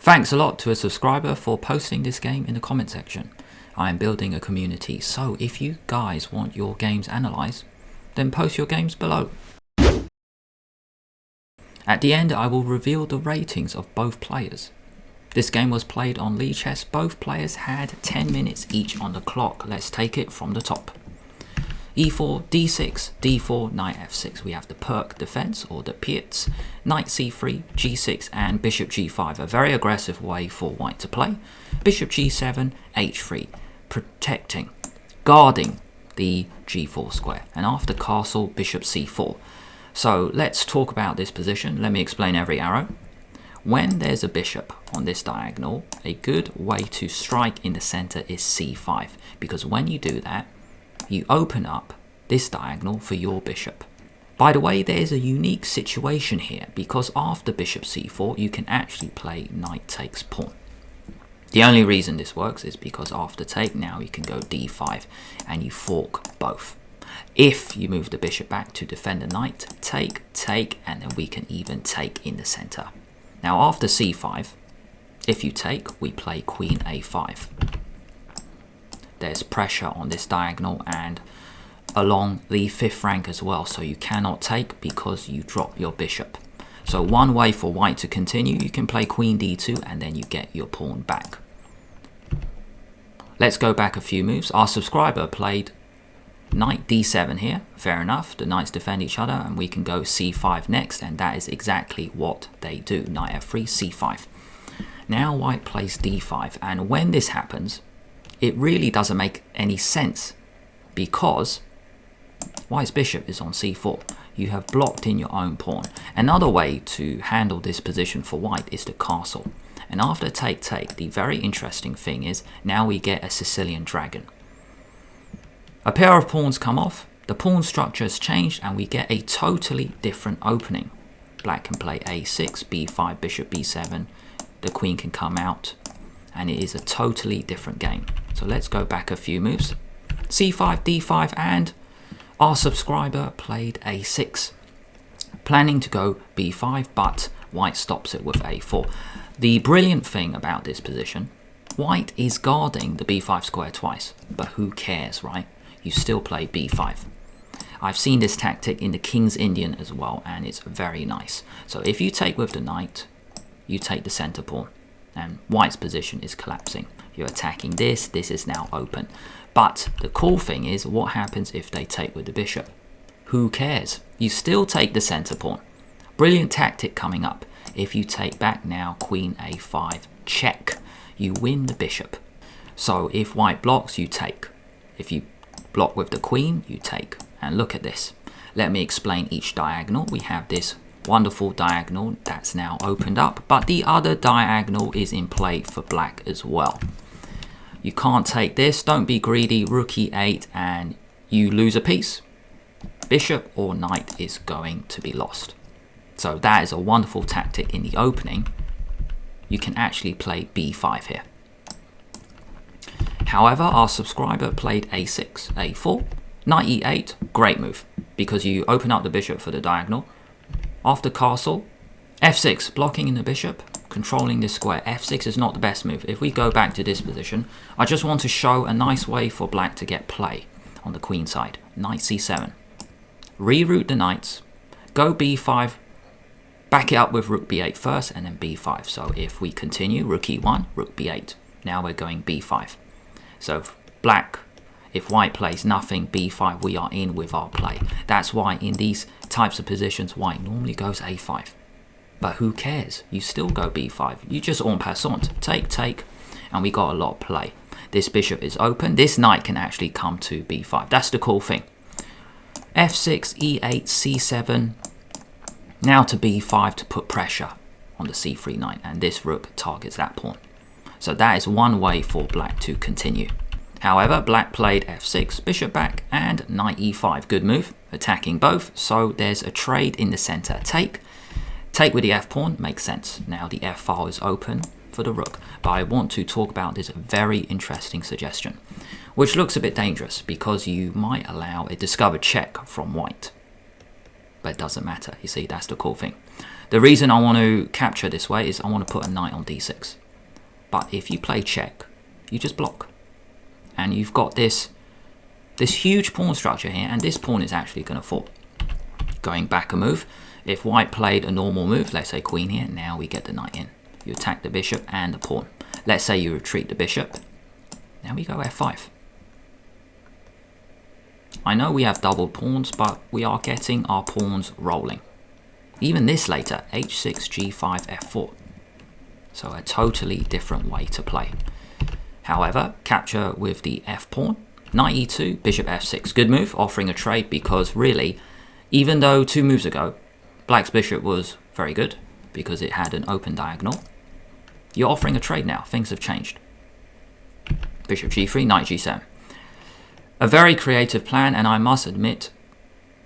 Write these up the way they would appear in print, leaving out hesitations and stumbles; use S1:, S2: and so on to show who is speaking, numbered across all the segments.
S1: Thanks a lot to a subscriber for posting this game in the comment section. I am building a community, so if you guys want your games analysed, then post your games below. At the end, I will reveal the ratings of both players. This game was played on Lichess. Both players had 10 minutes each on the clock. Let's take it from the top. e4, d6, d4, knight f6. We have the perk defense or the piets, knight c3, g6 and bishop g5. A very aggressive way for white to play. Bishop g7, h3, protecting, guarding the g4 square. And after castle, bishop c4. So let's talk about this position. Let me explain every arrow. When there's a bishop on this diagonal, a good way to strike in the center is c5, because when you do that, you open up this diagonal for your bishop. By the way, there's a unique situation here, because after bishop c4, you can actually play knight takes pawn. The only reason this works is because after take, now you can go d5 and you fork both. If you move the bishop back to defend the knight, take, take, and then we can even take in the center. Now after c5, if you take, we play queen a5. There's pressure on this diagonal and along the 5th rank as well, so you cannot take because you drop your bishop. So one way for white to continue, you can play queen d2 and then you get your pawn back. Let's go back a few moves. Our subscriber played knight d7 here. Fair enough, the knights defend each other and we can go c5 next, and that is exactly what they do. Knight f3, c5. Now white plays d5, and when this happens, it really doesn't make any sense because white's bishop is on c4. You have blocked in your own pawn. Another way to handle this position for white is to castle. And after take, take, the very interesting thing is now we get a Sicilian dragon. A pair of pawns come off, the pawn structure has changed and we get a totally different opening. Black can play a6, b5, bishop b7, the queen can come out, and it is a totally different game. So let's go back a few moves. c5, d5, and our subscriber played a6. Planning to go b5, but white stops it with a4. The brilliant thing about this position, white is guarding the b5 square twice, but who cares, right? You still play b5. I've seen this tactic in the King's Indian as well, and it's very nice. So if you take with the knight, you take the center pawn, and white's position is collapsing. You're attacking this, this is now open. But the cool thing is, what happens if they take with the bishop? Who cares? You still take the center pawn. Brilliant tactic coming up. If you take back now, queen a5, check. You win the bishop. So if white blocks, you take. If you block with the queen, you take. And look at this. Let me explain each diagonal. We have this wonderful diagonal that's now opened up, but the other diagonal is in play for black as well. You can't take this, don't be greedy, rook e8 and you lose a piece. Bishop or knight is going to be lost. So that is a wonderful tactic in the opening. You can actually play b5 here. However, our subscriber played a6, a4, knight e8, great move, because you open up the bishop for the diagonal. After castle, f6, blocking in the bishop, controlling this square. f6 is not the best move. If we go back to this position, I just want to show a nice way for black to get play on the queen side. Knight c7. Reroute the knights, go b5, back it up with rook b8 first, and then b5. So if we continue, rook e1, rook b8. Now we're going b5. So black, if white plays nothing, b5, we are in with our play. That's why in these types of positions, white normally goes a5. But who cares? You still go b5. You just en passant. Take, take, and we got a lot of play. This bishop is open. This knight can actually come to b5. That's the cool thing. f6, e8, c7. Now to b5 to put pressure on the c3 knight, and this rook targets that pawn. So that is one way for black to continue. However, black played f6, bishop back, and knight e5. Good move, attacking both. So there's a trade in the center. Take with the f pawn makes sense. Now the f file is open for the rook. But I want to talk about this very interesting suggestion, which looks a bit dangerous because you might allow a discovered check from white. But it doesn't matter. You see, that's the cool thing. The reason I want to capture this way is I want to put a knight on d6. But if you play check, you just block. And you've got this huge pawn structure here, and this pawn is actually going to fall. Going back a move, if white played a normal move, let's say queen here, now we get the knight in. You attack the bishop and the pawn. Let's say you retreat the bishop. Now we go f5. I know we have doubled pawns, but we are getting our pawns rolling. Even this later, h6, g5, f4. So a totally different way to play. However, capture with the f pawn. Knight e2, bishop f6. Good move, offering a trade, because really, even though 2 moves ago, black's bishop was very good because it had an open diagonal, you're offering a trade now. Things have changed. Bishop g3, knight g7. A very creative plan, and I must admit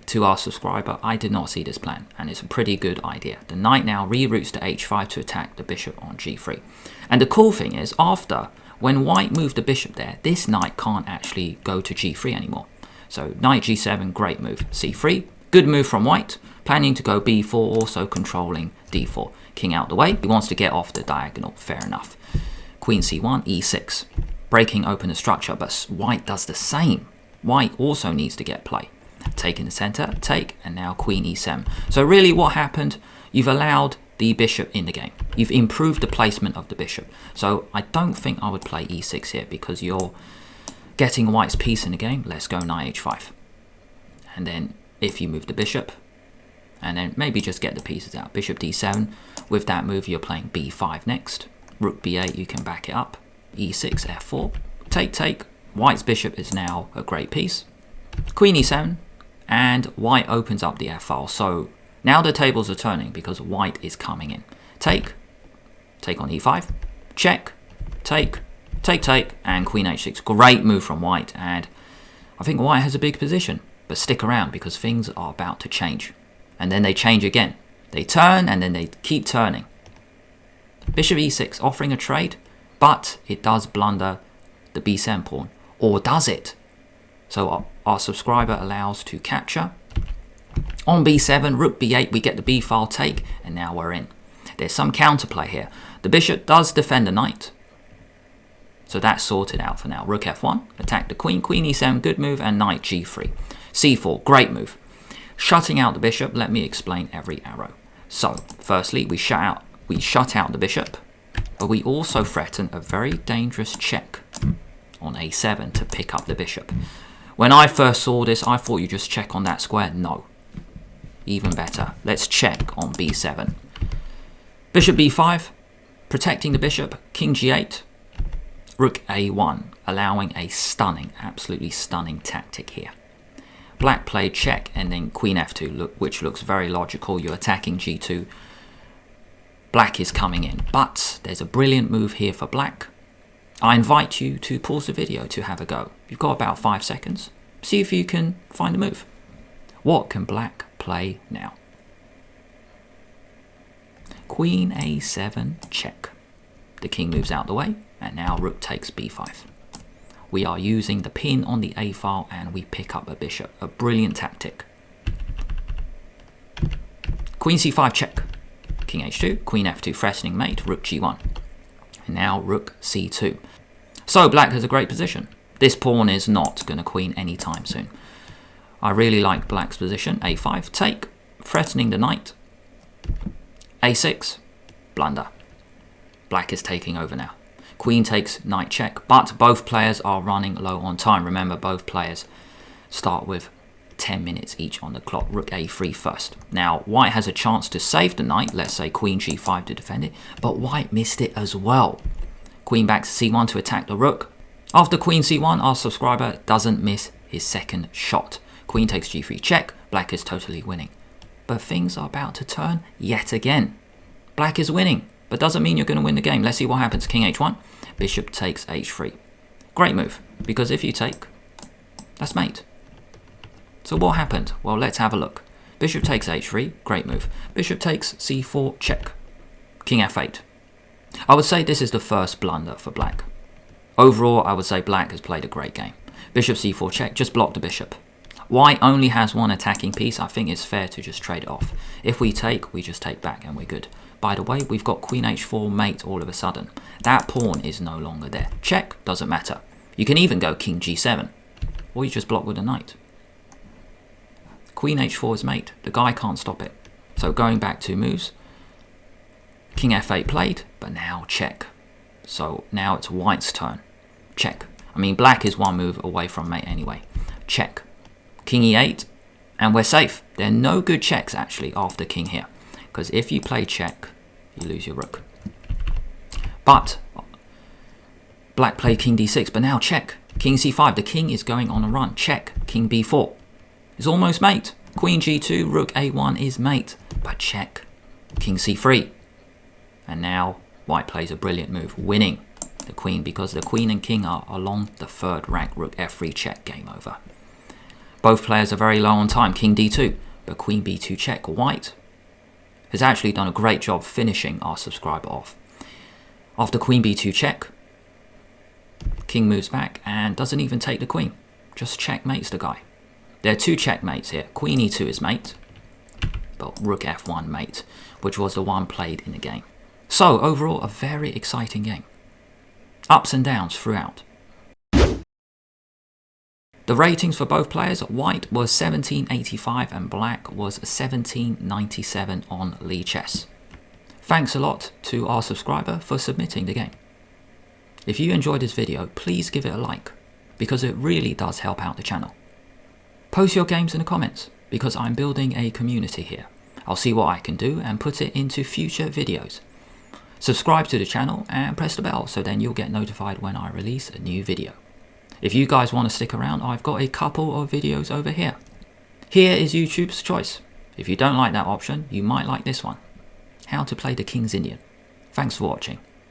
S1: to our subscriber, I did not see this plan, and it's a pretty good idea. The knight now reroutes to h5 to attack the bishop on g3. And the cool thing is, when white moved the bishop there, this knight can't actually go to g3 anymore. So knight g7, great move. c3, good move from white, planning to go b4, also controlling d4. King out the way, he wants to get off the diagonal, fair enough. Queen c1, e6, breaking open the structure, but white does the same. White also needs to get play. Take in the center, take, and now queen e7. So really what happened, you've allowed the bishop in the game. You've improved the placement of the bishop. So I don't think I would play e6 here because you're getting white's piece in the game. Let's go knight h5. And then if you move the bishop, and then maybe just get the pieces out. Bishop d7. With that move, you're playing b5 next. Rook b8, you can back it up. e6, f4. Take, take. White's bishop is now a great piece. Queen e7. And white opens up the f-file. So now the tables are turning because white is coming in. Take. Take on e5. Check. Take. Take, take. And queen h6. Great move from white. And I think white has a big position. But stick around because things are about to change. And then they change again. They turn and then they keep turning. Bishop e6 offering a trade, but it does blunder the b7 pawn. Or does it? So our subscriber allows to capture. On b7, rook b8, we get the b file take, and now we're in. There's some counterplay here. The bishop does defend the knight. So that's sorted out for now. Rook f1, attack the queen, queen e7, good move, and knight g3. c4, great move. Shutting out the bishop, let me explain every arrow. So, firstly, we shut out the bishop, but we also threaten a very dangerous check on a7 to pick up the bishop. When I first saw this, I thought you just check on that square. No. Even better. Let's check on b7. Bishop b5, protecting the bishop. King g8, rook a1, allowing a stunning, absolutely stunning tactic here. Black played check and then queen f2, which looks very logical. You're attacking g2. Black is coming in, but there's a brilliant move here for black. I invite you to pause the video to have a go. You've got about 5 seconds. See if you can find a move. What can black play now? Queen a7, check. The king moves out the way, and now rook takes b5. We are using the pin on the a file and we pick up a bishop. A brilliant tactic. Queen c5, check. King h2, queen f2, threatening mate, rook g1. And now rook c2. So black has a great position. This pawn is not going to queen anytime soon. I really like black's position. a5, take, threatening the knight. a6, blunder. Black is taking over now. Queen takes knight check, but both players are running low on time. Remember, both players start with 10 minutes each on the clock. Rook a3 first. Now, white has a chance to save the knight. Let's say queen g5 to defend it, but white missed it as well. Queen back to c1 to attack the rook. After queen c1, our subscriber doesn't miss his second shot. Queen takes g3 check. Black is totally winning. But things are about to turn yet again. Black is winning, but doesn't mean you're going to win the game. Let's see what happens. King h1, bishop takes h3. Great move, because if you take, that's mate. So what happened? Well, let's have a look. Bishop takes h3, great move. Bishop takes c4, check. King f8. I would say this is the first blunder for black. Overall, I would say black has played a great game. Bishop c4 check, just block the bishop. White only has one attacking piece. I think it's fair to just trade it off. If we take, we just take back and we're good. By the way, we've got queen h4 mate all of a sudden. That pawn is no longer there. Check, doesn't matter. You can even go king g7, or you just block with a knight. Queen h4 is mate. The guy can't stop it. So going back 2 moves, king f8 played, but now check. So now it's white's turn. Check. I mean, black is 1 move away from mate anyway. Check. King e8, and we're safe. There are no good checks actually after king here, because if you play check, you lose your rook. But black played king d6, but now check. King c5, the king is going on a run. Check. King b4 is almost mate. Queen g2, rook a1 is mate, but check. King c3, and now white plays a brilliant move, winning the queen, because the queen and king are along the 3rd rank. Rook f3 check, game over. Both players are very low on time. King d2, but queen b2 check. White has actually done a great job finishing our subscriber off. After queen b2 check, king moves back and doesn't even take the queen. Just checkmates the guy. There are 2 checkmates here. Queen e2 is mate, but rook f1 mate, which was the one played in the game. So overall, a very exciting game. Ups and downs throughout. The ratings for both players, white was 1785 and black was 1797 on Lichess. Thanks a lot to our subscriber for submitting the game. If you enjoyed this video, please give it a like, because it really does help out the channel. Post your games in the comments, because I'm building a community here. I'll see what I can do and put it into future videos. Subscribe to the channel and press the bell so then you'll get notified when I release a new video. If you guys want to stick around, I've got a couple of videos over here. Here is YouTube's choice. If you don't like that option, you might like this one. How to play the King's Indian. Thanks for watching.